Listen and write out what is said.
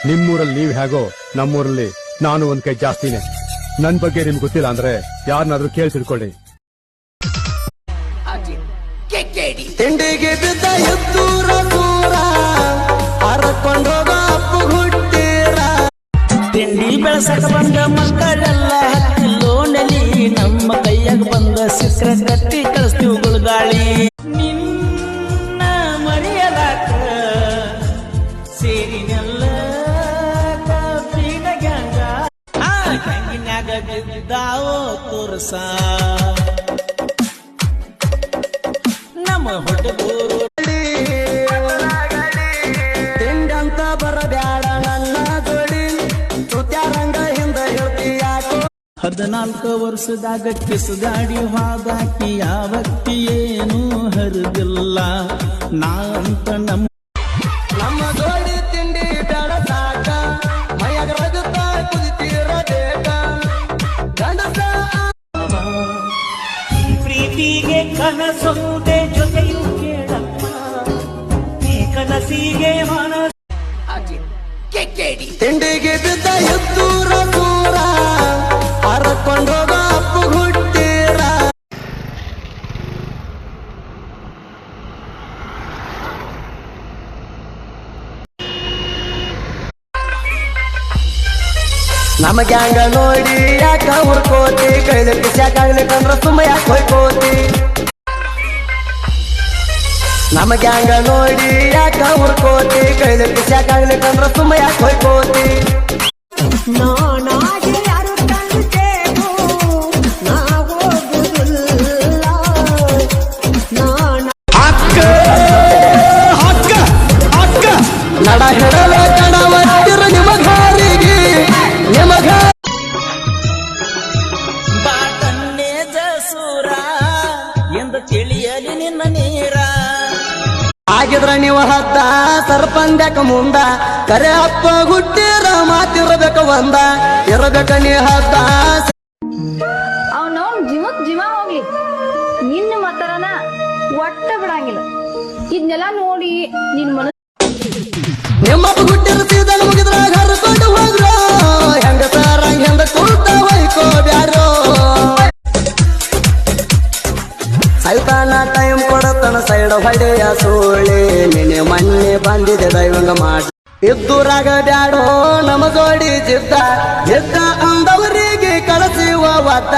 ನಿಮ್ಮೂರಲ್ಲಿ ನೀವ್ ಹೇಗೋ ನಮ್ಮೂರಲ್ಲಿ ನಾನು ಒಂದ್ ಕೈ ಜಾಸ್ತಿನೇ. ನನ್ ಬಗ್ಗೆ ನಿಮ್ಗೆ ಗೊತ್ತಿಲ್ಲ ಅಂದ್ರೆ ಯಾರನ್ನಾದ್ರೂ ಕೇಳಿ ತಿಳ್ಕೊಳ್ಳಿ. ತಿಂಡಿಗೆ ಬಿದ್ದ ಎತ್ತೂರ ದೂರ ಹರಕೊಂಡೋಗ ಅಪ್ಪು ಹುಟ್ಟಿರ ತಿಂಡಿ ಬೆಳಸಕ ಬಂದ ಮಕ್ಕಳೆಲ್ಲ ಲೋಣಲಿ ನಮ್ಮ ಕೈಯಾಗ ಬಂದ ಸಿಕ್ರ ಕಟ್ಟಿ ಕಳಿಸ್ತೀವಿ ಗುಳಗಾಳಿ. ನಿನ್ನ ಮರೆಯಲಾಕ ಸೇರಿನೆಲ್ಲ ಕಬ್ಬಿನ ಗ್ಯಾಂಗ ಆ ಗ್ಯಾಂಗಿನ್ಯಾಗ ಬಿದ್ದಾವೋ ತೋರ್ಸ ನಮ್ಮ ಹುಡುಗರು ತಿಂಡಂತ ಬರಬ್ಯಾಡ ನನ್ನ ಜೋಡಿ ಸುತ್ಯಾರಂಗ ಹಿಂದ ಹೇಳ್ತೀಯಾಕೋ 14 ವರ್ಷದಾಗ ಕಿಸ್ ಗಾಡಿ ಹಾದಾಕಿ ಯಾವತ್ತಿ ಏನು ಹರಿದಿಲ್ಲ ನಾ ಅಂತ ನಮ್ಮ ಜೋಡಿ ತಿಂಡಿ ಬೇಡ ಸಾಕ ಮೈಯಾಗ ರಗತ ಕುದಿತೀರ ಬೇಕ ಗಂಡಸ ಪ್ರೀತಿಗೆ ಕನಸೊಂದೆ ಜೊತೆಯು ಕೇಳಪ್ಪ ಈ ಕನಸಿಗೆ ಮನಸ್ಸು ತಿಂಡಿಗೆ ಬಿದ್ದ ಎತ್ತೂರ ದೂರ ಹರಕೊಂಡೋಗ ಅಪ್ಪು ಹುಟ್ಟಿರ ನಮ್ಮ ಗ್ಯಾಂಗ ನೋಡಿ ಯಾಕ ಹುರ್ಕೋತಿ ಕೈಲಿ ಕಿಸ್ಯಾಕಾಗ್ಲಿಕ್ಕಂದ್ರ ಸುಮ್ಮ ಯಾಕೆ ಹೊಯ್ಕೋತಿ ನಮ್ಮ ಗ್ಯಾಂಗ ನೋಡಿ ಯಾಕ ಹುರ್ಕೋತಿ ಕೈಲಿ ಕಿಸ್ಯಾಕಾಗ್ಲಿಕ್ಕಂದ್ರ ಸುಮ್ಮ ಯಾಕೆ ಹೊಯ್ಕೋತಿ ನಡ ಹೆಡಲ ಕಡವತ್ತಿರ ನಿಮಗಾರಿಗೆ ನಿಮಗ ಬಾಟನ್ನೇ ಜಸೂರ ಎಂದು ತಿಳಿಯಲಿ ನಿನ್ನ ನೀರ ಆಗಿದ್ರ ನೀವು ಹದ್ದ ಸರ್ಪಂದ್ಯಾಕ ಮುಂದ ಕರೆ ಅಪ್ಪ ಹುಟ್ಟಿರ ಮಾತಿರ್ಬೇಕ ಒಂದ ಇರಬೇಕ ನೀ ಹದ್ದ ಅವ್ನವ್ನ ಜೀವಕ್ ಜೀವ ಹೋಗ್ಲಿ ನಿನ್ನ ಮತರನ ಒಟ್ಟ ಬಿಡಂಗಿಲ್ಲ. ಇದನ್ನೆಲ್ಲ ನೋಡಿ ನಿನ್ ಮನಸ್ಸು ನಿಮ್ಮಪ್ಪ ಹುಟ್ಟಿರ ಸೀದನ್ ಮುಗಿದ್ರಾಗ ಹರ್ಕೊಂಡು ಹೋಗ್ರೋ ಹೆಂಗ ಸಾರಂಗ ಹೆಂಗ ಕುಳ್ತ ಹೊಯ್ಕೋ ಬ್ಯಾರೋ ಸೈತಾನ ಟೈಮ್ ಕೊಡತನ ಸೈಡ್ ಹೊಡೆಯ ಸೋಳೆ ನಿನ್ನೆ ಮೊನ್ನೆ ಬಂದಿದೆ ದೈವಂಗ ಮಾಡಿ ಇದ್ದೂರಾಗ ಬ್ಯಾಡೋ ನಮ್ಮ ಜೋಡಿ ಜಿದ್ದ ಜಿದ್ದ ಅಂದವರಿಗೆ ಕಳಸಿವ ಒದ್ದ